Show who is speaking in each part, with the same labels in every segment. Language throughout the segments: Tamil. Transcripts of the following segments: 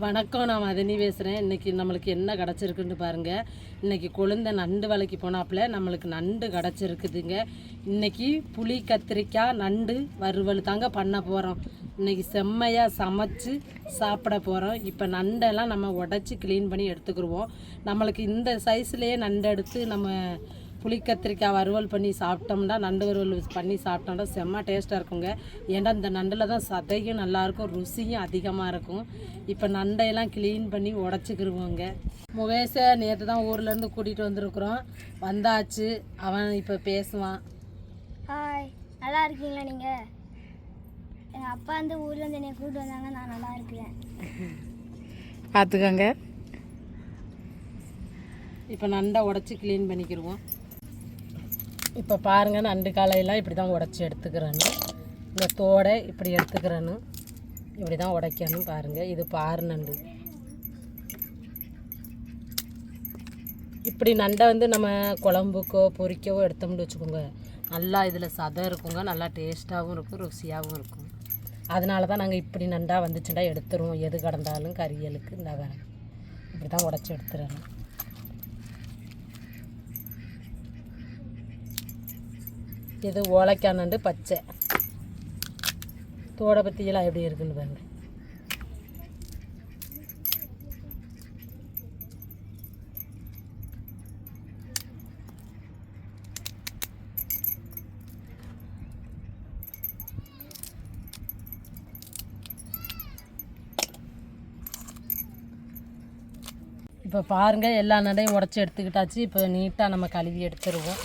Speaker 1: வணக்கம், நான் மதனி பேசுகிறேன். இன்றைக்கி நம்மளுக்கு என்ன கிடச்சிருக்குன்னு பாருங்கள். இன்றைக்கி கொழுந்த நண்டு வலைக்கு போனாப்புல நம்மளுக்கு நண்டு கிடச்சிருக்குதுங்க. இன்றைக்கி புளி கத்திரிக்காய் நண்டு வறுவல் தாங்க பண்ண போகிறோம். இன்றைக்கி செம்மையாக சமைச்சு சாப்பிட போகிறோம். இப்போ நண்டெல்லாம் நம்ம உடச்சி க்ளீன் பண்ணி எடுத்துக்கிடுவோம். நம்மளுக்கு இந்த சைஸ்லேயே நண்டு எடுத்து நம்ம புளி கத்திரிக்காய் வறுவல் பண்ணி சாப்பிட்டோம்னா, நண்டு வறுவல் பண்ணி சாப்பிட்டோம்னா செம்ம டேஸ்ட்டாக இருக்குங்க. ஏன்னா இந்த நண்டில் தான் சதையும் நல்லாயிருக்கும், ருசியும் அதிகமாக இருக்கும். இப்போ நண்டையெல்லாம் க்ளீன் பண்ணி உடச்சிக்கிருவோங்க. முகேஷை நேற்று தான் ஊர்லேருந்து கூட்டிகிட்டு வந்திருக்குறோம். வந்தாச்சு, அவன் இப்போ பேசுவான்.
Speaker 2: ஹாய், நல்லா இருக்கீங்களா நீங்கள்? எங்கள் அப்பா வந்து ஊர்லேருந்து என்னை கூப்பிட்டு வந்தாங்க, நான் நல்லா இருக்கிறேன்.
Speaker 3: பார்த்துக்கோங்க.
Speaker 1: இப்போ நண்டை உடச்சி க்ளீன் பண்ணிக்கிடுவோம். இப்போ பாருங்கள், நண்டு காலையெல்லாம் இப்படி தான் உடச்சி எடுத்துக்கிறேன்னு, இந்த தோடை இப்படி எடுத்துக்கிறேன்னு, இப்படி தான் உடைக்கணும். பாருங்கள், இது பாரு நண்டு. இப்படி நண்டை வந்து நம்ம குழம்புக்கோ பொரிக்கவோ எடுத்தோம்னு வச்சுக்கோங்க, நல்லா இதில் சதை இருக்குங்க, நல்லா டேஸ்ட்டாகவும் இருக்கும், ருசியாகவும் இருக்கும். அதனால தான் நாங்கள் இப்படி நண்டாக வந்துச்சுட்டா எடுத்துருவோம். எது கடந்தாலும் கறியலுக்கு இந்த வேலை இப்படி தான் உடச்சி எடுத்துறணும். இது ஓலைக்காய் நண்டு பச்சை. தோடை பற்றியெல்லாம் எப்படி இருக்குன்னு பாருங்க. இப்போ பாருங்கள், எல்லா நண்டையும் உடச்சி எடுத்துக்கிட்டாச்சு. இப்போ நீட்டாக நம்ம கழுவி எடுத்துருவோம்.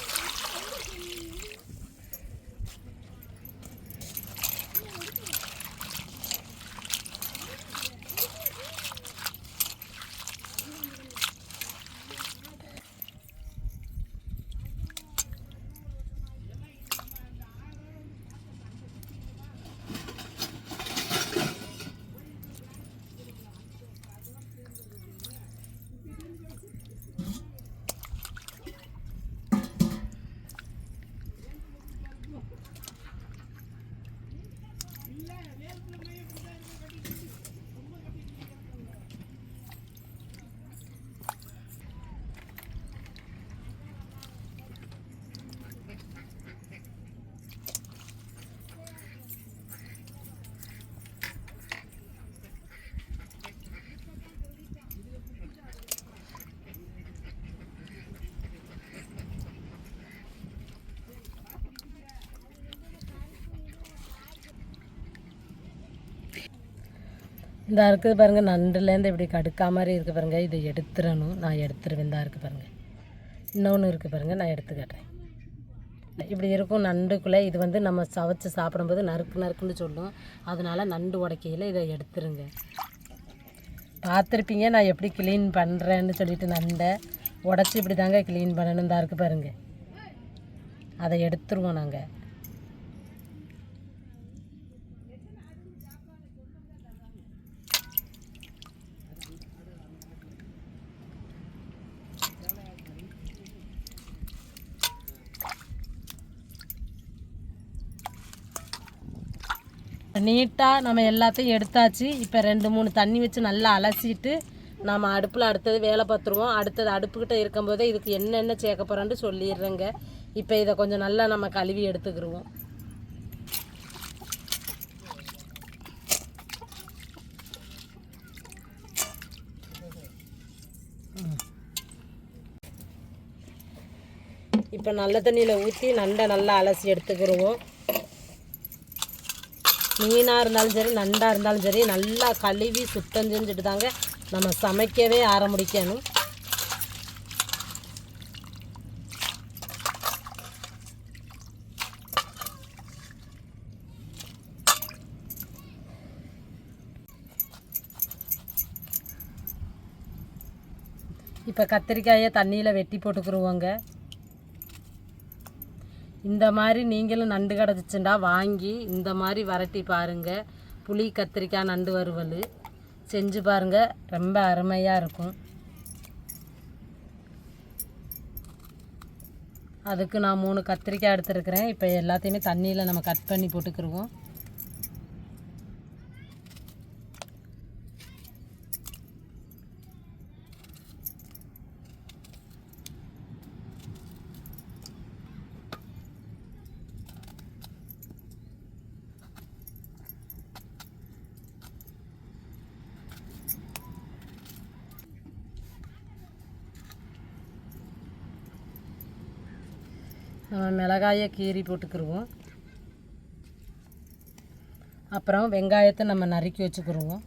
Speaker 1: இந்த இருக்குது பாருங்கள், நண்டுலேருந்து இப்படி கடுக்கா மாதிரி இருக்குது பாருங்கள். இதை எடுத்துடணும். நான் எடுத்துருவேன். இந்த இருக்குது பாருங்கள், இன்னொன்று இருக்குது பாருங்கள், நான் எடுத்து காட்டுறேன். இப்படி இருக்கும் நண்டுக்குள்ளே. இது வந்து நம்ம சவைச்சு சாப்பிடும்போது நறுக்கு நறுக்குன்னு சொல்லும். அதனால் நண்டு உடைக்கையில் இதை எடுத்துருங்க. பார்த்துருப்பீங்க நான் எப்படி க்ளீன் பண்ணுறேன்னு சொல்லிட்டு. நண்டை உடச்சி இப்படி தாங்க க்ளீன் பண்ணணும். இந்த இருக்குது பாருங்கள், அதை எடுத்துருவோம் நாங்கள். நீட்டாக நம்ம எல்லாத்தையும் எடுத்தாச்சு. இப்போ 2-3 தண்ணி வச்சு நல்லா அலசிட்டு நம்ம அடுப்பில் அடுத்தது வேலை பார்த்துருவோம். அடுத்தது அடுப்புக்கிட்ட இருக்கும்போதே இதுக்கு என்னென்ன சேர்க்க போகிறோன்னு சொல்லிடுறேங்க. இப்போ இதை கொஞ்சம் நல்லா நம்ம கழுவி எடுத்துக்கிடுவோம். இப்போ நல்ல தண்ணியில் ஊற்றி நண்டை நல்லா அலசி எடுத்துக்கிடுவோம். மீனாக இருந்தாலும் சரி, நண்டாக இருந்தாலும் சரி, நல்லா கழுவி சுத்தம் செஞ்சுட்டு தாங்க நம்ம சமைக்கவே ஆரம்பிக்கணும். இப்போ கத்திரிக்காயை தண்ணியில் வெட்டி போட்டுக்கிடுவோங்க. இந்த மாதிரி நீங்களும் நண்டு கிடச்சிச்சுண்டா வாங்கி இந்த மாதிரி வரட்டி பாருங்கள். புளி கத்திரிக்காய் நண்டு வறுவல் செஞ்சு பாருங்கள், ரொம்ப அருமையாக இருக்கும். அதுக்கு நான் 3 கத்திரிக்காய் எடுத்துருக்கிறேன். இப்போ எல்லாத்தையுமே தண்ணியில் நம்ம கட் பண்ணி போட்டுக்கிடுவோம். நம்ம மிளகாயை கீறி போட்டுக்கிடுவோம். அப்புறம் வெங்காயத்தை நம்ம நறுக்கி வச்சுக்கிடுவோம்.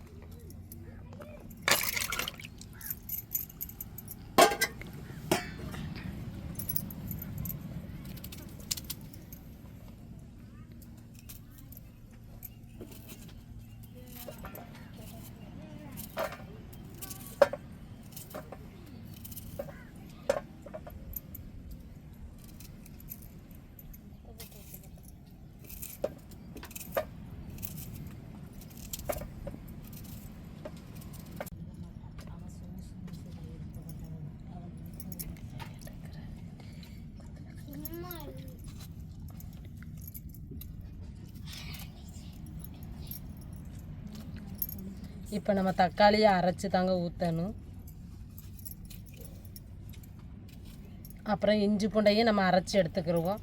Speaker 1: இப்போ நம்ம தக்காளியை அரைச்சி தாங்க ஊற்றணும். அப்புறம் இஞ்சி பூண்டையும் நம்ம அரைச்சி எடுத்துக்கிடுவோம்.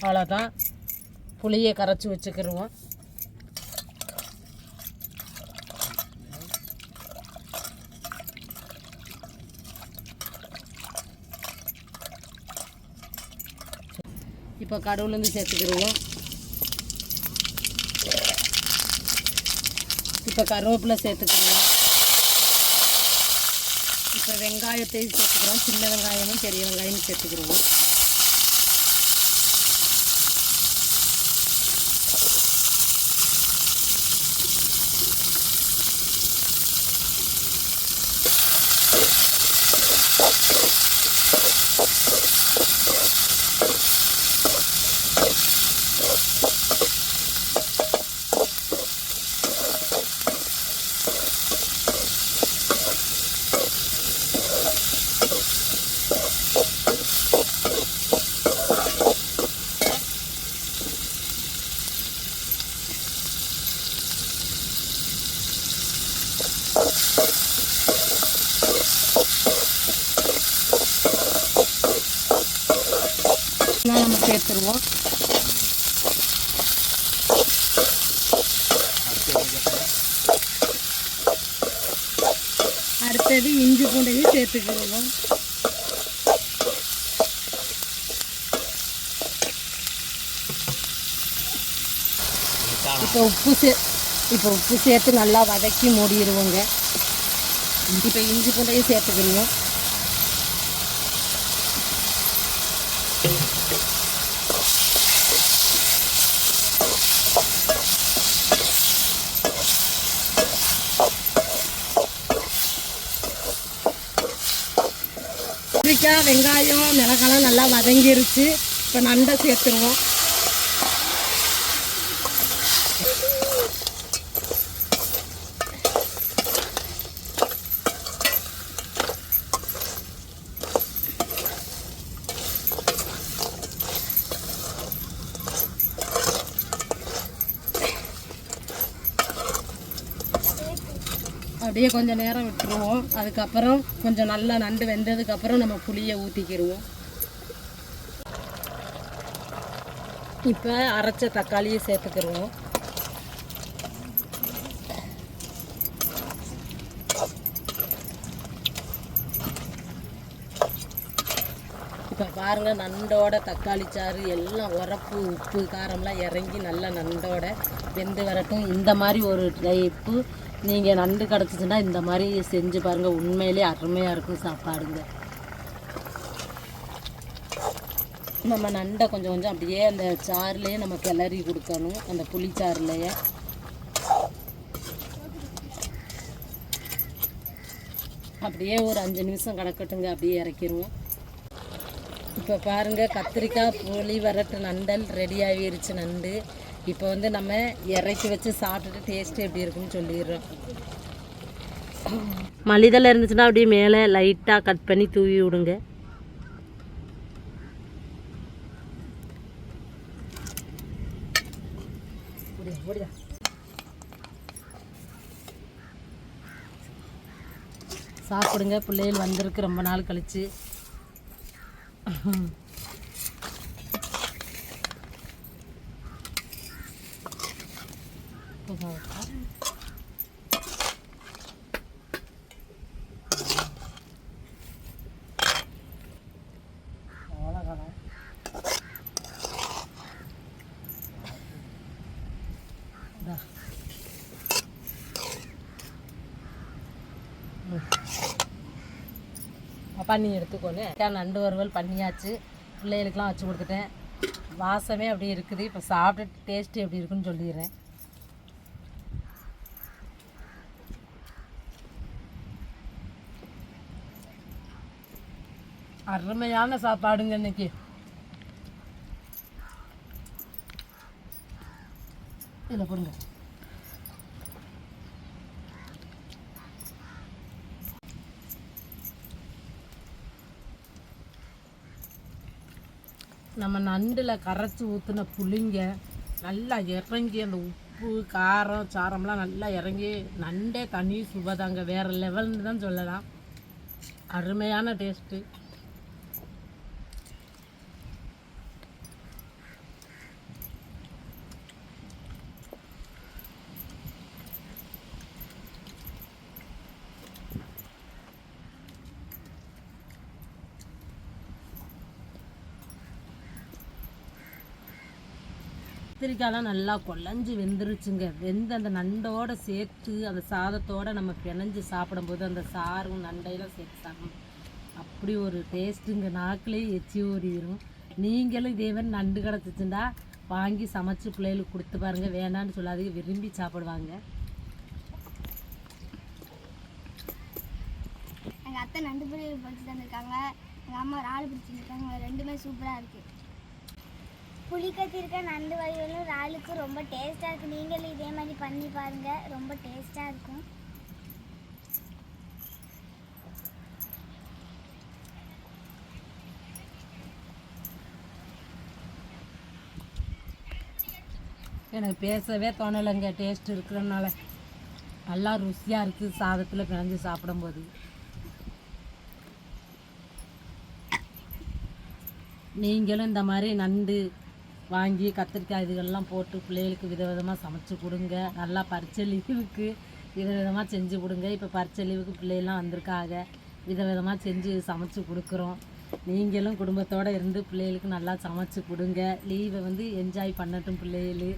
Speaker 1: அவ்வளோதான். புளியை கரைச்சி வச்சுக்கிடுவோம். இப்போ கடுகுலேருந்து சேர்த்துக்கிடுவோம். இப்போ கருவேப்பிலை சேர்த்துக்கிறோம். இப்போ வெங்காயத்தையும் சேர்த்துக்கிறோம். சின்ன வெங்காயமும் பெரிய வெங்காயமும் சேர்த்துக்கிடுவோம். நம்ம சேர்த்துருவோம். அடுத்தது இஞ்சி பூண்டையும் சேர்த்துக்கிடுவோம். இப்போ உப்பு சேர்த்து நல்லா வதக்கி மூடிடுவோங்க. இப்போ இஞ்சி பூண்டையும் சேர்த்துக்கிடுவோம். கத்திரிக்காய் வெங்காயம் மிளகாலாம் நல்லா வதங்கிருச்சு. இப்போ நண்டை சேர்த்துருவோம். அப்படியே கொஞ்சம் நேரம் விட்டுருவோம். அதுக்கப்புறம் கொஞ்சம் நல்லா நண்டு வெந்ததுக்கப்புறம் நம்ம புளியை ஊற்றிக்கிடுவோம். இப்போ அரைச்ச தக்காளியை சேர்த்துக்கிடுவோம். இப்போ பாருங்கள், நண்டோட தக்காளி சாறு எல்லாம் உரப்பு உப்பு காரம்லாம் இறங்கி நல்லா நண்டோட வெந்து வரட்டும். இந்த மாதிரி ஒரு டைப்பு நீங்கள் நண்டு கிடச்சிச்சின்னா இந்த மாதிரி செஞ்சு பாருங்கள். உண்மையிலே அருமையாக இருக்கும் சாப்பாடுங்க. நம்ம நண்டை கொஞ்சம் கொஞ்சம் அப்படியே அந்த சாறுலேயே நம்ம கிளறி கொடுக்கணும். அந்த புளிச்சாறுலையே அப்படியே ஒரு 5 நிமிஷம் கிடக்கட்டுங்க. அப்படியே இறக்கிடுவோம். இப்போ பாருங்கள், கத்திரிக்காய் புளி வரட்டு நண்டல் ரெடி ஆகிருச்சு நண்டு. இப்போ வந்து நம்ம இறக்கி வச்சு சாப்பிட்டுட்டு டேஸ்ட்டு எப்படி இருக்குன்னு சொல்லிடுறோம். மல்லிதழை இருந்துச்சுன்னா அப்படியே மேலே லைட்டாக கட் பண்ணி தூவி விடுங்க. சாப்பிடுங்க. பிள்ளைகள் வந்திருக்கு ரொம்ப நாள் கழிச்சு. பண்ணி எடுத்துக்கோன்னு நண்டு வறுவல் பண்ணியாச்சு, பிள்ளைகளுக்கெலாம் வச்சு கொடுத்துட்டேன். வாசமே அப்படி இருக்குது. இப்போ சாப்பிட்டு டேஸ்ட்டு எப்படி இருக்குன்னு சொல்லிடுறேன். அருமையான சாப்பாடுங்க இன்னைக்கு. இதில் போடுங்க. நம்ம நண்டில் கரைச்சி ஊற்றின புளிங்க நல்லா இறங்கி அந்த உப்பு காரம் சாரம்லாம் நல்லா இறங்கி நண்டே தனி சுவைதாங்க, வேறு லெவல்னு தான் சொல்லலாம். அருமையான டேஸ்ட்டு. கத்திரிக்காயெலாம் நல்லா குழஞ்சி வெந்துருச்சுங்க. வெந்து அந்த நண்டோடு சேர்த்து அந்த சாதத்தோடு நம்ம பிணைஞ்சு சாப்பிடும்போது அந்த சாரும் நண்டையெல்லாம் சேர்த்து சாப்பிடும் அப்படி ஒரு டேஸ்ட்டுங்க. நாக்கிலேயே எச்சி ஊறிடும். நீங்களும் இதே மாதிரி நண்டு கிடச்சிச்சுண்டா வாங்கி சமைச்சு பிள்ளைகளுக்கு கொடுத்து பாருங்கள், வேணான்னு சொல்லாதீங்க, விரும்பி சாப்பிடுவாங்க.
Speaker 2: எங்கள் அத்தை நண்டு பொரியல் பிடிச்சி தந்துருக்காங்க, எங்கள் அம்மா இறால் பிடிச்சிருக்காங்க. ரெண்டுமே சூப்பராக இருக்குது. புளிக்கத்திரிக்காய் நண்டு வறுவலும் இறாலுக்கும் ரொம்ப டேஸ்ட்டாக இருக்குது. நீங்களும் இதே மாதிரி பண்ணி பாருங்கள், ரொம்ப டேஸ்ட்டாக இருக்கும்.
Speaker 1: எனக்கு பேசவே தோணலைங்க, டேஸ்ட் இருக்கிறதுனால. நல்லா ருசியாக இருக்குது சாதத்தில் பிணைஞ்சு சாப்பிடும்போது. நீங்களும் இந்த மாதிரி நண்டு வாங்கி கத்திரிக்காய் இதுகள்லாம் போட்டு பிள்ளைகளுக்கு விதவிதமாக சமைச்சு கொடுங்க. நல்லா பரிச்சை லீவுக்கு விதவிதமாக செஞ்சு கொடுங்க. இப்போ பரிச்சை லீவுக்கு பிள்ளைகள்லாம் வந்திருக்காங்க, விதவிதமாக செஞ்சு சமைச்சு கொடுக்குறோம். நீங்களும் குடும்பத்தோடு இருந்து பிள்ளைகளுக்கு நல்லா சமைச்சு கொடுங்க. லீவை வந்து என்ஜாய் பண்ணட்டும் பிள்ளைகள்.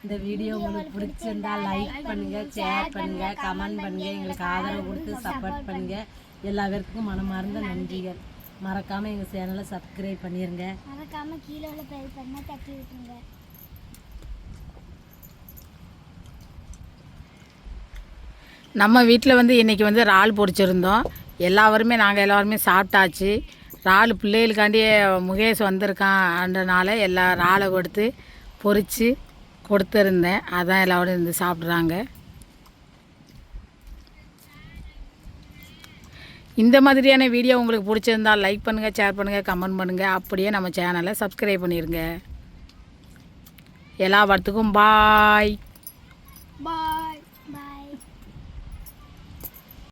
Speaker 1: இந்த வீடியோ உங்களுக்கு பிடிச்சிருந்தா லைக் பண்ணுங்கள், ஷேர் பண்ணுங்கள், கமெண்ட் பண்ணுங்கள், எங்களுக்கு ஆதரவு கொடுத்து சப்போர்ட் பண்ணுங்கள். எல்லா பேருக்கும் மனமார்ந்த நன்றிகள். மறக்காமல் எங்கள் சேனலை சப்ஸ்கிரைப் பண்ணிடுங்க.
Speaker 2: மறக்காமல் கீழே உள்ள பெல் பண்ண தட்டி விட்டுருங்க.
Speaker 3: நம்ம வீட்டில் வந்து இன்றைக்கி வந்து இறால் பொரிச்சிருந்தோம். நாங்கள் எல்லாருமே சாப்பிட்டாச்சு. இறால் பிள்ளைகளுக்காண்டி முகேஷ் வந்திருக்கான்றனால எல்லா இறாலை கொடுத்து பொரித்து கொடுத்துருந்தேன். அதான் எல்லோரும் இருந்து சாப்பிட்றாங்க. இந்த மாதிரியான வீடியோ உங்களுக்கு பிடிச்சிருந்தால் லைக் பண்ணுங்கள், ஷேர் பண்ணுங்கள், கமெண்ட் பண்ணுங்கள். அப்படியே நம்ம சேனலை சப்ஸ்கிரைப் பண்ணிடுங்க. எல்லா வார்த்தைக்கும் பாய்.